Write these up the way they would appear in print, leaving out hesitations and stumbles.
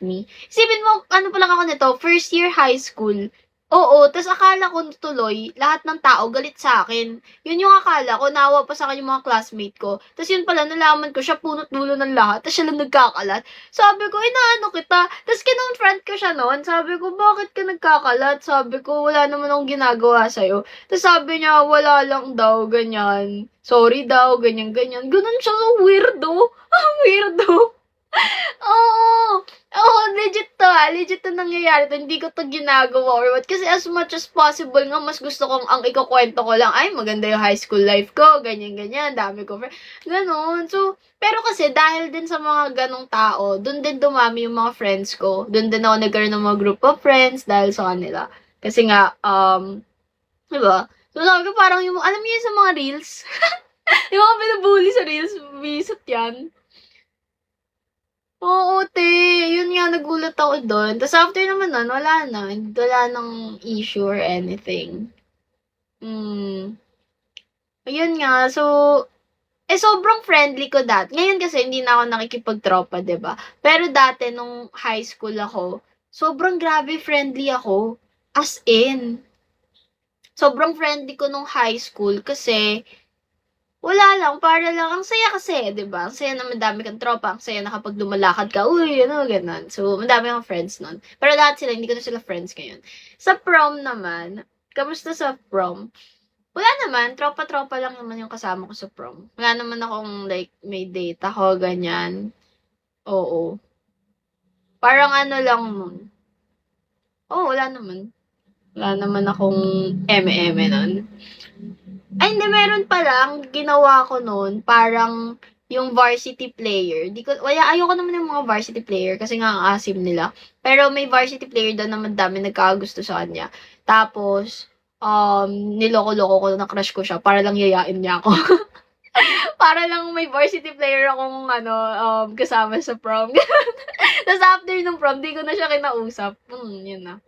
me. Isipin mo, ano pa lang ako nito, first year high school. Oo, tas akala ko tuloy, lahat ng tao galit sa akin. Yun yung akala ko, naawa pa sa akin yung mga classmate ko. Tas yun pala, nalaman ko, siya punot dulo ng lahat, tas siya lang nagkakalat. Sabi ko, inaano kita. Tas kinonfront ko siya noon. Sabi ko, bakit ka nagkakalat? Sabi ko, wala naman akong ginagawa sa'yo. Tas sabi niya, wala lang daw, ganyan. Sorry daw, ganyan-ganyan. Ganun siya, so weirdo. Weirdo. Oo. Oo, legit to nangyayari to. Hindi ko to ginagawa or what. Kasi as much as possible nga, mas gusto kong ang ikukwento ko lang, ay, maganda yung high school life ko, ganyan-ganyan, dami ko friend. Ganon. So, pero kasi dahil din sa mga ganong tao, dun din dumami yung mga friends ko. Dun din ako nagkaroon ng mga group of friends dahil sa kanila. Kasi nga, diba? So, sabi ko parang yung, alam niyo sa mga reels? yung mga binubully sa reels, visit yan. Oo, te. Yun nga, nagulat ako doon. Tapos after naman nun, wala na. Wala nang issue or anything. Ayun nga, so, sobrang friendly ko dati. Ngayon kasi hindi na ako nakikipagtropa, 'di ba? Pero dati nung high school ako, sobrang grabe friendly ako. As in, sobrang friendly ko nung high school kasi wala lang, para lang, ang saya kasi, 'di ba? Ang saya na madami kang tropa, ang saya na kapag lumalakad ka, uy, ano, ganun. So, madami akong friends nun. Pero lahat sila, hindi ko na sila friends ngayon. Sa prom naman, kamusta sa prom? Wala naman, tropa-tropa lang naman yung kasama ko sa prom. Wala naman akong, like, may date ako, ganyan. Oo. Parang ano lang nun. Oo, wala naman. Wala naman akong eme-eme nun. Ay, hindi, meron pa lang. Ginawa ko noon, parang yung varsity player. Di ko, ayoko naman yung mga varsity player kasi nga ang asim nila. Pero may varsity player doon na madami nagkakagusto sa kanya. Tapos, niloko-loko ko na crush ko siya para lang yayain niya ako. Para lang may varsity player akong kasama sa prom. Tapos after nung prom, di ko na siya kinausap. Yun na.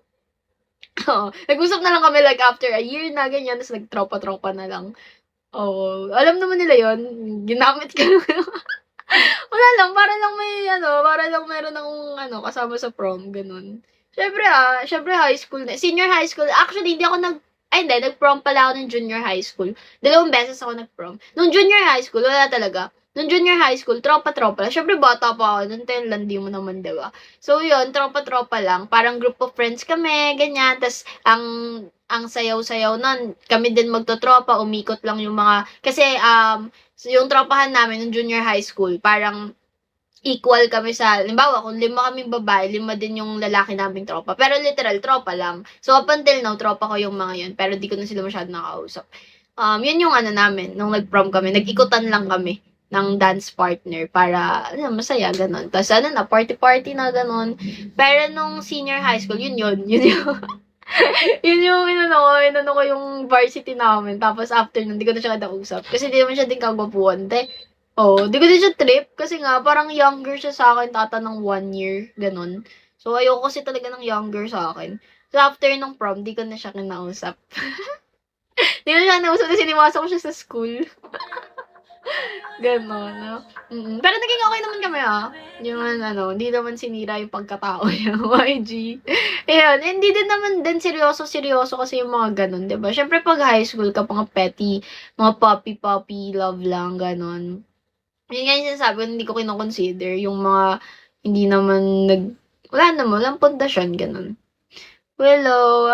Oo. Nag-usap na lang kami like after a year na ganyan, tapos nagtropa-tropa na lang. Oo. Alam naman nila yon. Ginamit ko. Wala lang, para lang meron akong kasama sa prom, ganun. Syempre high school na. Senior high school, actually, hindi, nag-prom pala ako ng junior high school. 2 beses ako nag-prom. Nung junior high school, wala talaga. Nung junior high school, tropa-tropa lang. Syempre, bata pa ako. Nung 10 lang, di mo naman, diba? So, yun, tropa-tropa lang. Parang group of friends kami, ganyan. Tapos, ang sayaw-sayaw nun, kami din magtotropa, umikot lang yung mga, kasi, yung tropahan namin nung junior high school, parang, equal kami sa, limbawa, kung 5 kaming babae, 5 din yung lalaki naming tropa. Pero literal, tropa lang. So, up until now, tropa ko yung mga yun. Pero di ko na sila masyado nakausap. Yun yung namin, nung nag-prom kami, nag-ikutan lang kami ng dance partner para, masaya, ganun. Tapos, party-party na, ganun. Pero nung senior high school, yun yung, yun yung inano ko yung varsity namin. Tapos, after nun, di ko na siya kinausap. Kasi di naman siya din kagwapuan, te. Oo, di ko din siya trip kasi nga parang younger siya sa akin, tata ng 1 year, ganun. So, ayoko kasi talaga ng younger sa akin. So, after ng prom, di ko na siya kinausap. Di ko na siya kinausap kasi iniwasan ko siya sa school. Ganon, no? Pero naging okay naman kami, Yung hindi naman sinira yung pagkatao niya, YG. Ayun, hindi din naman din seryoso kasi yung mga ganon, diba? Syempre pag high school ka, mga petty, mga puppy love lang, ganon. Yun nga yung sinasabi ko, hindi ko kinoconsider yung mga hindi naman wala naman, walang pundasyon, ganun. Hello.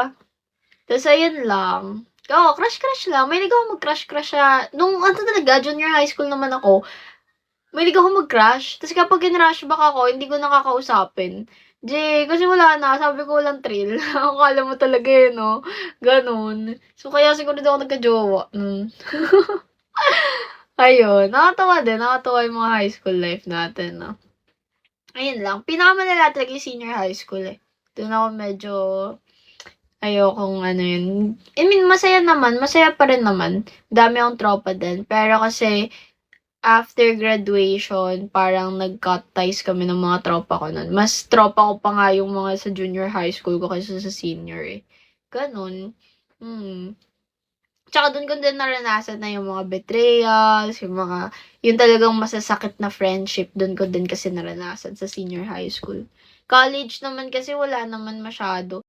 Tapos, ayun lang. Oo, crush lang. May ako mag-crush siya. Nung, talaga, junior high school naman ako, may ako mag-crush. Tapos, kapag in-rush back ako, hindi ko nakakausapin. Kasi wala na. Sabi ko, walang thrill. Akala mo talaga no? Ganun. So, kaya siguro daw ako nagka-jowa. Ayun, nakakatawa yung mga high school life natin, no? Ayun lang, pinakamalala talaga yung senior high school, eh. Doon ako medyo, ayokong yun. I mean, masaya pa rin naman. Dami akong tropa din. Pero kasi, after graduation, parang nag-cut ties kami ng mga tropa ko nun. Mas tropa ko pa nga yung mga sa junior high school ko kaysa sa senior, eh. Ganun. Tsaka doon ko din naranasan na yung mga betrayals, yung talagang masasakit na friendship, doon ko din kasi naranasan sa senior high school. College naman kasi wala naman masyado.